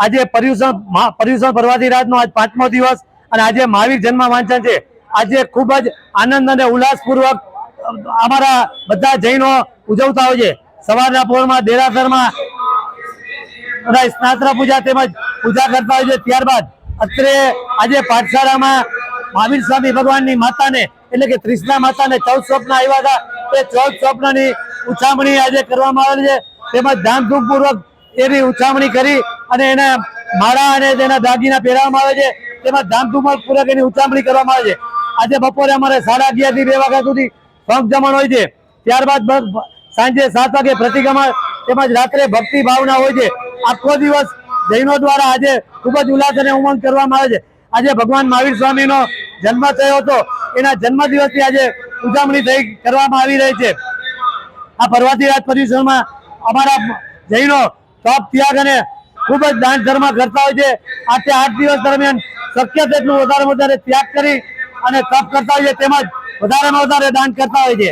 આજે પર્યુષણ પર્વાદી રાતનો આજ 5મો દિવસ અને આજે મહાવીર જન્મ વાંચન છે। આજે ખૂબ જ આનંદ અને ઉલ્લાસપૂર્વક અમારા બધા જૈનો ઉજવતા હોય છે। સવારના પોરમાં દેરાસરમાં સ્નાત્ર પૂજા તેમજ પૂજા કરતા હોય છે। ત્યારબાદ અત્રે આજે પાઠશાળામાં મહાવીર સ્વામી ભગવાનની માતાને એટલે કે ત્રિષ્ણા માતાને 14 સ્વપ્ન આવ્યા હતા। એ 14 સ્વપ્નની ઉછામણી આજે કરવામાં આવેલી છે। તેમજ ધામધૂમપૂર્વક એની ઉછામણી કરી અને એને માળા અને તેના દાગીના પહેરાવવામાં આવે છે। તેમજ ધામધૂમપૂર્વક એની ઉછામણી કરવામાં આવે છે। આજે બપોરે અમારે 11:30 થી 2 વાગ્યા સુધી શંખ જમણ હોય છે। ત્યારબાદ સાંજે 7 વાગે પ્રતિક્રમણ તેમજ રાત્રે ભક્તિ ભાવના હોય છે। આખો દિવસ જૈનો દ્વારા આજે ખૂબ જ ઉલ્લાસ અને ઉમંગ કરવામાં આવે છે। આજે ભગવાન મહાવીર સ્વામીનો જન્મ થયો હતો, એના જન્મદિવસની આજે ઉજવણી કરવામાં આવી રહી છે। આ પર્વાદી રાત પર્યુષણમાં અમારા જૈનો તપ ત્યાગ અને ખૂબ જ દાન ધર્મ કરતા હોય છે। 8 દિવસ દરમિયાન શક્ય તેટલું વધારે ત્યાગ કરી અને તપ કરતા હોય છે, તેમજ વધારેમાં વધારે દાન કરતા હોય છે।